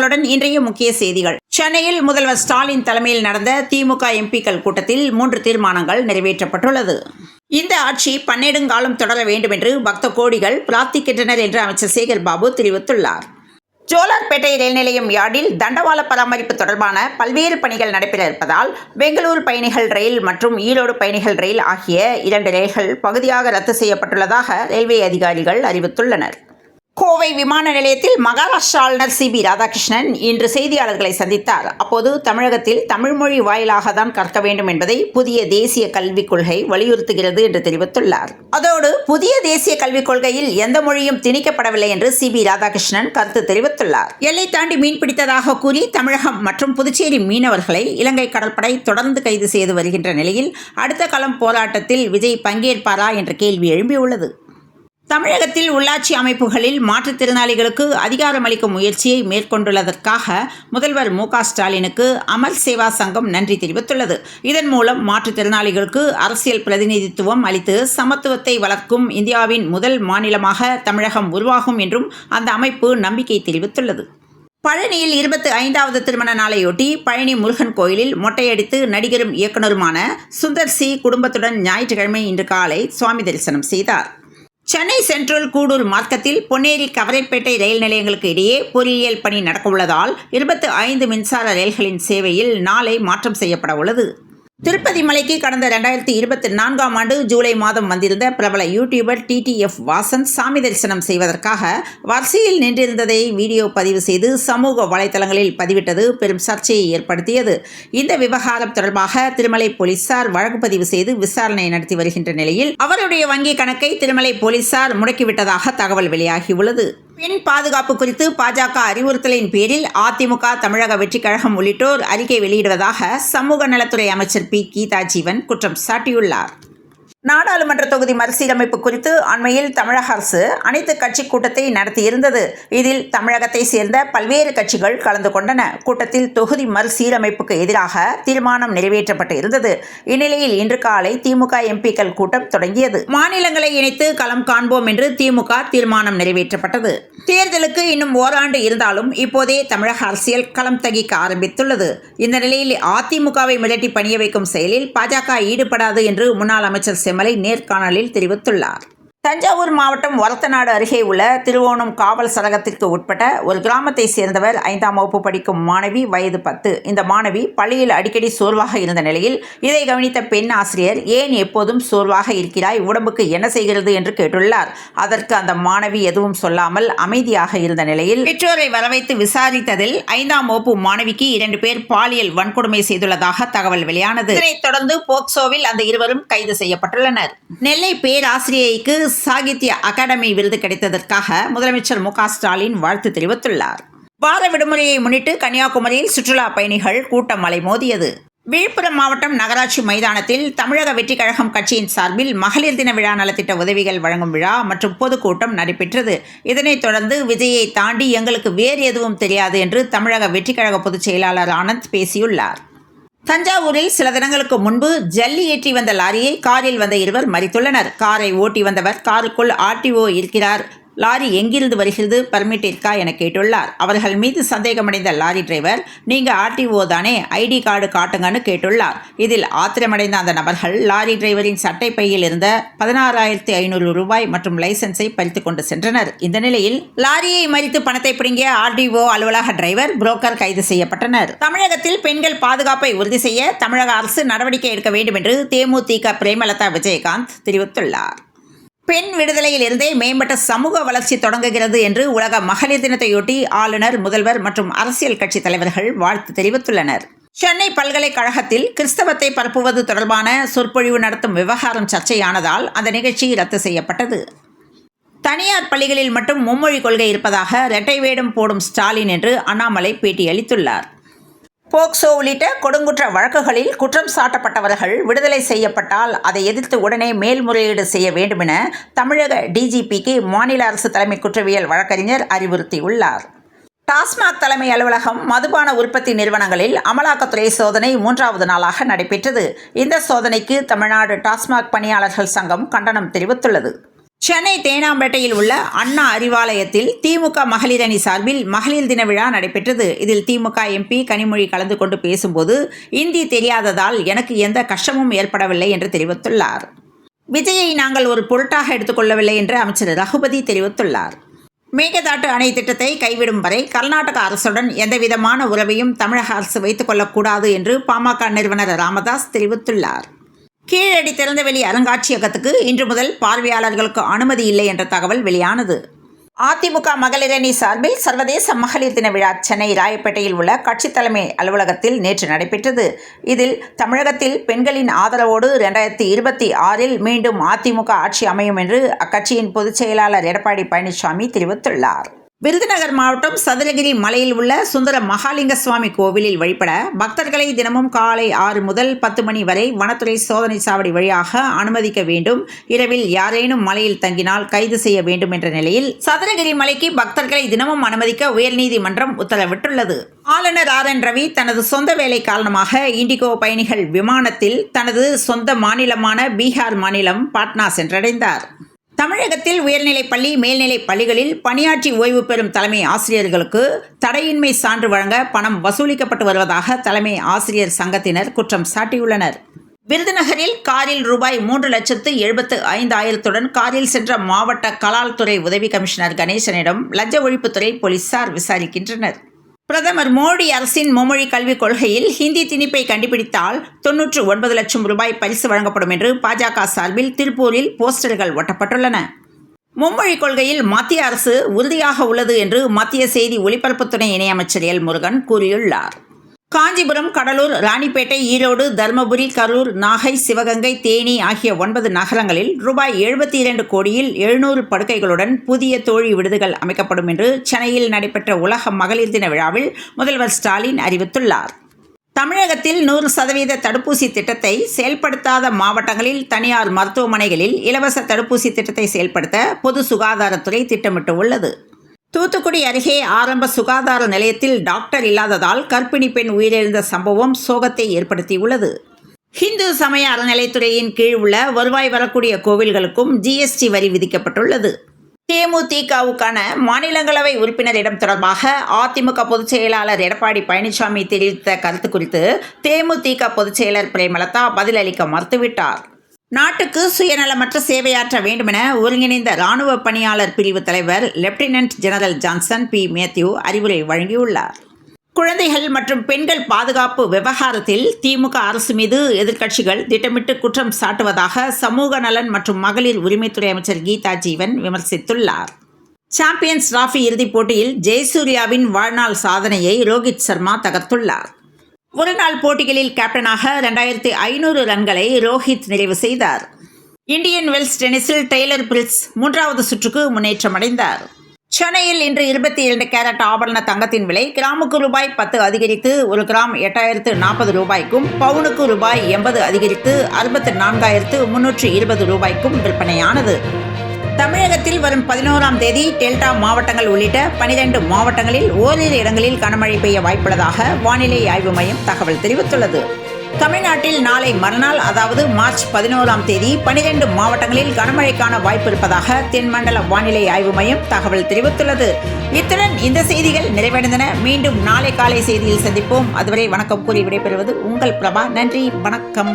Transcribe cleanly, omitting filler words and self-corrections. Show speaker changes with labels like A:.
A: உங்களுடன் இன்றைய முக்கிய செய்திகள். சென்னையில் முதல்வர் ஸ்டாலின் தலைமையில் நடந்த திமுக எம்பிக்கள் கூட்டத்தில் 3 தீர்மானங்கள் நிறைவேற்றப்பட்டுள்ளது. இந்த ஆட்சி பன்னெடுங்காலம் தொடர வேண்டும் என்று பக்த கோடிகள் பிரார்த்திக்கின்றனர் என்று அமைச்சர் சேகர் பாபு தெரிவித்துள்ளார். ஜோலார்பேட்டை ரயில் நிலையம் யார்டில் தண்டவாள பராமரிப்பு தொடர்பான பல்வேறு பணிகள் நடைபெற இருப்பதால் பெங்களூரு பயணிகள் ரயில் மற்றும் ஈரோடு பயணிகள் ரயில் ஆகிய 2 ரயில்கள் பகுதியாக ரத்து செய்யப்பட்டுள்ளதாக ரயில்வே அதிகாரிகள் அறிவித்துள்ளனர். கோவை விமான நிலையத்தில் மகாராஷ்டிரா ஆளுநர் CB ராதாகிருஷ்ணன் இன்று செய்தியாளர்களை சந்தித்தார். அப்போது தமிழகத்தில் தமிழ்மொழி வாயிலாக தான் கற்க வேண்டும் என்பதை புதிய தேசிய கல்விக் கொள்கை வலியுறுத்துகிறது என்று தெரிவித்துள்ளார். அதோடு புதிய தேசிய கல்விக் கொள்கையில் எந்த மொழியும் திணிக்கப்படவில்லை என்று CB ராதாகிருஷ்ணன் கருத்து தெரிவித்துள்ளார். எல்லை தாண்டி மீன்பிடித்ததாக கூறி தமிழகம் மற்றும் புதுச்சேரி மீனவர்களை இலங்கை கடற்படை தொடர்ந்து கைது செய்து வருகின்ற நிலையில் அடுத்த களம் போராட்டத்தில் விஜய் பங்கேற்பாரா என்ற கேள்வி எழும்பியுள்ளது. தமிழகத்தில் உள்ளாட்சி அமைப்புகளில் மாற்றுத்திறனாளிகளுக்கு அதிகாரமளிக்கும் முயற்சியை மேற்கொண்டுள்ளதற்காக முதல்வர் மு.க. ஸ்டாலினுக்கு அமர் சேவா சங்கம் நன்றி தெரிவித்துள்ளது. இதன் மூலம் மாற்றுத்திறனாளிகளுக்கு அரசியல் பிரதிநிதித்துவம் அளித்து சமத்துவத்தை வளர்க்கும் இந்தியாவின் முதல் மாநிலமாக தமிழகம் உருவாகும் என்றும் அந்த அமைப்பு நம்பிக்கை தெரிவித்துள்ளது. பழனியில் 25வது திருமண நாளையொட்டி பழனி முருகன் கோயிலில் மொட்டையடித்து நடிகரும் இயக்குனருமான சுந்தர் சி குடும்பத்துடன் ஞாயிற்றுக்கிழமை இன்று காலை சுவாமி தரிசனம் செய்தார். சென்னை சென்ட்ரல் கூடூர் மார்க்கத்தில் பொன்னேரி கவரைப்பேட்டை ரயில் நிலையங்களுக்கு இடையே பொறியியல் பணி நடக்கவுள்ளதால் 25 மின்சார ரயில்களின் சேவையில் நாளை மாற்றம் செய்யப்பட உள்ளது. திருப்பதி மலைக்கு கடந்த 2024ஆம் ஆண்டு ஜூலை மாதம் வந்திருந்த பிரபல யூடியூபர் TTF வாசன் சாமி தரிசனம் செய்வதற்காக வரிசையில் நின்றிருந்ததை வீடியோ பதிவு செய்து சமூக வலைதளங்களில் பதிவிட்டது பெரும் சர்ச்சையை ஏற்படுத்தியது. இந்த விவகாரம் தொடர்பாக திருமலை போலீசார் வழக்கு பதிவு செய்து விசாரணை நடத்தி வருகின்ற நிலையில் அவருடைய வங்கி கணக்கை திருமலை போலீசார் முடக்கிவிட்டதாக தகவல் வெளியாகியுள்ளது. பெண் பாதுகாப்பு குறித்து பாஜக அறிவுறுத்தலின் பேரில் அதிமுக, தமிழக வெற்றிக் கழகம் உள்ளிட்டோர் அறிக்கை வெளியிடுவதாக சமூக நலத்துறை அமைச்சர் P. கீதா ஜீவன் குற்றம் சாட்டியுள்ளார். நாடாளுமன்ற தொகுதி மறுசீரமைப்பு குறித்து அண்மையில் தமிழக அரசு அனைத்து கட்சி கூட்டத்தை நடத்தியிருந்தது. இதில் தமிழகத்தை சேர்ந்த பல்வேறு கட்சிகள் கலந்து கொண்டன. கூட்டத்தில் தொகுதி மறுசீரமைப்புக்கு எதிராக தீர்மானம் நிறைவேற்றப்பட்டு இருந்தது. இந்நிலையில் இன்று காலை திமுக எம்பிக்கள் கூட்டம் தொடங்கியது. மாநிலங்களை இணைத்து களம் காண்போம் என்று திமுக தீர்மானம் நிறைவேற்றப்பட்டது. தேர்தலுக்கு இன்னும் ஓராண்டு இருந்தாலும் இப்போதே தமிழக அரசியல் களம் தகிக்க ஆரம்பித்துள்ளது. இந்த நிலையில் அதிமுகவை மிரட்டி பணிய வைக்கும் செயலில் பாஜக ஈடுபடாது என்று முன்னாள் அமைச்சர் செம்மலை நேர்காணலில் தெரிவித்துள்ளார். தஞ்சாவூர் மாவட்டம் ஒரத்தநாடு அருகே உள்ள திருவோணம் காவல் சரகத்திற்கு உட்பட்ட ஒரு கிராமத்தை சேர்ந்தவர் 5ஆம் வகுப்பு படிக்கும் மாணவி, வயது 10. இந்த மாணவி பள்ளியில் அடிக்கடி சோர்வாக இருந்த நிலையில் இதை கவனித்த பெண் ஆசிரியர், ஏன் எப்போதும் சோர்வாக இருக்கிறாய், உடம்புக்கு என்ன செய்கிறது என்று கேட்டுள்ளார். அதற்கு அந்த மாணவி எதுவும் சொல்லாமல் அமைதியாக இருந்த நிலையில் பெற்றோரை வரவைத்து விசாரித்ததில் 5ஆம் வகுப்பு மாணவிக்கு 2 பேர் பாலியல் வன்கொடுமை செய்துள்ளதாக தகவல் வெளியானது. இதனைத் தொடர்ந்து போக்சோவில் அந்த இருவரும் கைது செய்யப்பட்டுள்ளனர். நெல்லை பேராசிரியைக்கு சாகித்ய அகாடமி விருது கிடைத்ததற்காக முதலமைச்சர் மு.க. ஸ்டாலின் வாழ்த்து தெரிவித்துள்ளார். வார விடுமுறையை முன்னிட்டு கன்னியாகுமரியில் சுற்றுலா பயணிகள் கூட்டம் அலைமோதியது. விழுப்புரம் மாவட்டம் நகராட்சி மைதானத்தில் தமிழக வெற்றிக் கழகம் கட்சியின் சார்பில் மகளிர் தின விழா நலத்திட்ட உதவிகள் வழங்கும் விழா மற்றும் பொதுக்கூட்டம் நடைபெற்றது. இதனைத் தொடர்ந்து விஜயை தாண்டி எங்களுக்கு வேறு எதுவும் தெரியாது என்று தமிழக வெற்றிக் கழக பொதுச் செயலாளர் ஆனந்த் பேசியுள்ளார். தஞ்சாவூரில் சில தினங்களுக்கு முன்பு ஜல்லி ஏற்றி வந்த லாரியை காரில் வந்த இருவர் மறித்துள்ளனர். காரை ஓட்டி வந்தவர் காருக்குள் RTO இருக்கிறார், லாரி எங்கிருந்து வருகிறது, பர்மிட் இருக்கா என கேட்டுள்ளார். அவர்கள் மீது சந்தேகமடைந்த லாரி டிரைவர், நீங்க RTO தானே, ID கார்டு காட்டுங்கன்னு கேட்டுள்ளார். இதில் ஆத்திரமடைந்த அந்த நபர்கள் லாரி டிரைவரின் சட்டை பையில் இருந்த 16,500 ரூபாய் மற்றும் லைசன்ஸை பறித்துக் கொண்டு சென்றனர். இந்த நிலையில் லாரியை மறித்து பணத்தை பிடுங்கிய RTO அலுவலக டிரைவர், புரோக்கர் கைது செய்யப்பட்டனர். தமிழகத்தில் பெண்கள் பாதுகாப்பை உறுதி செய்ய தமிழக அரசு நடவடிக்கை எடுக்க வேண்டும் என்று தேமுதிக பிரேமலதா விஜயகாந்த் தெரிவித்துள்ளார். பெண் விடுதலையில் இருந்தே மேம்பட்ட சமூக வளர்ச்சி தொடங்குகிறது என்று உலக மகளிர் தினத்தையொட்டி ஆளுநர், முதல்வர் மற்றும் அரசியல் கட்சி தலைவர்கள் வாழ்த்து தெரிவித்துள்ளனர். சென்னை பல்கலைக்கழகத்தில் கிறிஸ்தவத்தை பரப்புவது தொடர்பான சொற்பொழிவு நடத்தும் விவகாரம் சர்ச்சையானதால் அந்த நிகழ்ச்சி ரத்து செய்யப்பட்டது. தனியார் பள்ளிகளில் மட்டும் மும்மொழி கொள்கை இருப்பதாக இரட்டை வேடம் போடும் ஸ்டாலின் என்று அண்ணாமலை பேட்டியளித்துள்ளார். போக்சோ உள்ளிட்ட கொடுங்குற்ற வழக்குகளில் குற்றம் சாட்டப்பட்டவர்கள் விடுதலை செய்யப்பட்டால் அதை எதிர்த்து உடனே மேல்முறையீடு செய்ய வேண்டுமென தமிழக DGPக்கு மாநில அரசு தலைமை குற்றவியல் வழக்கறிஞர் அறிவுறுத்தியுள்ளார். டாஸ்மாக் தலைமை அலுவலகம், மதுபான உற்பத்தி நிறுவனங்களில் அமலாக்கத்துறை சோதனை 3வது நாளாக நடைபெற்றது. இந்த சோதனைக்கு தமிழ்நாடு டாஸ்மாக் பணியாளர்கள் சங்கம் கண்டனம் தெரிவித்துள்ளது. சென்னை தேனாம்பேட்டையில் உள்ள அண்ணா அறிவாலயத்தில் திமுக மகளிர் அணி சார்பில் மகளிர் தின விழா நடைபெற்றது. இதில் திமுக எம்பி கனிமொழி கலந்து கொண்டு பேசும்போது, இந்தி தெரியாததால் எனக்கு எந்த கஷ்டமும் ஏற்படவில்லை என்று தெரிவித்துள்ளார். விஜயை நாங்கள் ஒரு பொருட்டாக எடுத்துக்கொள்ளவில்லை என்று அமைச்சர் ரகுபதி தெரிவித்துள்ளார். மேகதாட்டு அணை திட்டத்தை கைவிடும் வரை கர்நாடக அரசுடன் எந்தவிதமான உறவையும் தமிழக அரசு வைத்துக் கொள்ளக்கூடாது என்று பாமக நிறுவனர் ராமதாஸ் தெரிவித்துள்ளார். கீழடி திறந்தவெளி அருங்காட்சியகத்துக்கு இன்று முதல் பார்வையாளர்களுக்கு அனுமதி இல்லை என்ற தகவல் வெளியானது. அதிமுக மகளிர் அணி சார்பில் சர்வதேச மகளிர் தின விழா சென்னை ராயப்பேட்டையில் உள்ள கட்சி தலைமை அலுவலகத்தில் நேற்று நடைபெற்றது. இதில் தமிழகத்தில் பெண்களின் ஆதரவோடு 2026 மீண்டும் அதிமுக ஆட்சி அமையும் என்று அக்கட்சியின் பொதுச் செயலாளர் எடப்பாடி பழனிசாமி தெரிவித்துள்ளார். விருதுநகர் மாவட்டம் சதுரகிரி மலையில் உள்ள சுந்தர மகாலிங்க சுவாமி கோவிலில் வழிபட பக்தர்களை தினமும் காலை 6 முதல் 10 மணி வரை வனத்துறை சோதனை சாவடி வழியாக அனுமதிக்க வேண்டும். இரவில் யாரேனும் மலையில் தங்கினால் கைது செய்ய வேண்டும் என்ற நிலையில் சதுரகிரி மலைக்கு பக்தர்களை தினமும் அனுமதிக்க உயர்நீதிமன்றம் உத்தரவிட்டுள்ளது. ஆளுநர் RN ரவி தனது சொந்த வேலை காரணமாக இண்டிகோ பயணிகள் விமானத்தில் தனது சொந்த மாநிலமான பீகார் மாநிலம் பாட்னா சென்றடைந்தார். தமிழகத்தில் உயர்நிலைப் பள்ளி மேல்நிலைப் பள்ளிகளில் பணியாற்றி ஓய்வு பெறும் தலைமை ஆசிரியர்களுக்கு தடையின்மை சான்று வழங்க பணம் வசூலிக்கப்பட்டு வருவதாக தலைமை ஆசிரியர் சங்கத்தினர் குற்றம் சாட்டியுள்ளனர். விருதுநகரில் காரில் ரூபாய் 3,75,000 காரில் சென்ற மாவட்ட கலால் துறை உதவி கமிஷனர் கணேசனிடம் லஞ்ச ஒழிப்புத்துறை போலீசார் விசாரிக்கின்றனர். பிரதமர் மோடி அரசின் மும்மொழி கல்விக் கொள்கையில் ஹிந்தி திணிப்பை கண்டுபிடித்தால் 99 லட்சம் ரூபாய் பரிசு வழங்கப்படும் என்று பாஜக சார்பில் திருப்பூரில் போஸ்டர்கள் ஒட்டப்பட்டுள்ளன. மும்மொழி கொள்கையில் மத்திய அரசு உறுதியாக உள்ளது என்று மத்திய செய்தி ஒலிபரப்புத்துறை இணையமைச்சர் எல் முருகன் கூறியுள்ளார். காஞ்சிபுரம், கடலூர், ராணிப்பேட்டை, ஈரோடு, தருமபுரி, கரூர், நாகை, சிவகங்கை, தேனி ஆகிய 9 நகரங்களில் ரூபாய் 72 கோடியில் 700 படுக்கைகளுடன் புதிய தோழி விடுதிகள் அமைக்கப்படும் என்று சென்னையில் நடைபெற்ற உலக மகளிர் தின விழாவில் முதல்வர் ஸ்டாலின் அறிவித்துள்ளார். தமிழகத்தில் 100% தடுப்பூசி திட்டத்தை செயல்படுத்தாத மாவட்டங்களில் தனியார் மருத்துவமனைகளில் இலவச தடுப்பூசி திட்டத்தை செயல்படுத்த பொது சுகாதாரத்துறை திட்டமிட்டுள்ளது. தூத்துக்குடி அருகே ஆரம்ப சுகாதார நிலையத்தில் டாக்டர் இல்லாததால் கர்ப்பிணி பெண் உயிரிழந்த சம்பவம் சோகத்தை ஏற்படுத்தியுள்ளது. ஹிந்து சமய அறநிலைத்துறையின் கீழ் உள்ள வருவாய் வரக்கூடிய கோவில்களுக்கும் GST வரி விதிக்கப்பட்டுள்ளது. தேமுதிகவுக்கான மாநிலங்களவை உறுப்பினர் இடம் தொடர்பாக அதிமுக பொதுச் செயலாளர் எடப்பாடி பழனிசாமி தெரிவித்த கருத்து குறித்து தேமுதிக பொதுச் செயலர் பிரேமலதா பதிலளிக்க மறுத்துவிட்டார். நாட்டுக்கு சுயநலமற்ற சேவையாற்ற வேண்டுமென ஒருங்கிணைந்த இராணுவ பணியாளர் பிரிவு தலைவர் lieutenant general Johnson P. Mathew அறிவுரை வழங்கியுள்ளார். குழந்தைகள் மற்றும் பெண்கள் பாதுகாப்பு விவகாரத்தில் திமுக அரசு மீது எதிர்க்கட்சிகள் திட்டமிட்டு குற்றம் சாட்டுவதாக சமூக நலன் மற்றும் மகளிர் உரிமைத்துறை அமைச்சர் கீதா ஜீவன் விமர்சித்துள்ளார். சாம்பியன்ஸ் டிராபி இறுதிப் போட்டியில் ஜெயசூர்யாவின் வாழ்நாள் சாதனையை ரோஹித் சர்மா தகர்த்துள்ளார். ஒருநாள் போட்டிகளில் கேப்டனாக 2500 ரன்களை ரோஹித் நிறைவு செய்தார். இந்தியன் வெல்ஸ் டென்னிஸில் டெய்லர் பிரிட்ஸ் 3வது சுற்றுக்கு முன்னேற்றமடைந்தார். சென்னையில் இன்று 22 கேரட் ஆபரண தங்கத்தின் விலை கிராமுக்கு ரூபாய் 10 அதிகரித்து 1 கிராம் 8040 ரூபாய்க்கும், பவுனுக்கு ரூபாய் 80 அதிகரித்து 64320 ரூபாய்க்கும் விற்பனையானது. தமிழகத்தில் வரும் 11ஆம் தேதி டெல்டா மாவட்டங்கள் உள்ளிட்ட 12 மாவட்டங்களில் ஓரிரு இடங்களில் கனமழை பெய்ய வாய்ப்புள்ளதாக வானிலை ஆய்வு மையம் தகவல் தெரிவித்துள்ளது. தமிழ்நாட்டில் நாளை மறுநாள் அதாவது மார்ச் 11ஆம் தேதி 12 மாவட்டங்களில் கனமழைக்கான வாய்ப்பு இருப்பதாக தென்மண்டல வானிலை ஆய்வு மையம் தகவல் தெரிவித்துள்ளது. இத்துடன் இந்த செய்திகள் நிறைவடைந்தன. மீண்டும் நாளை காலை செய்தியில் சந்திப்போம். அதுவரை வணக்கம் கூறி விடைபெறுவது உங்கள் பிரபா. நன்றி, வணக்கம்.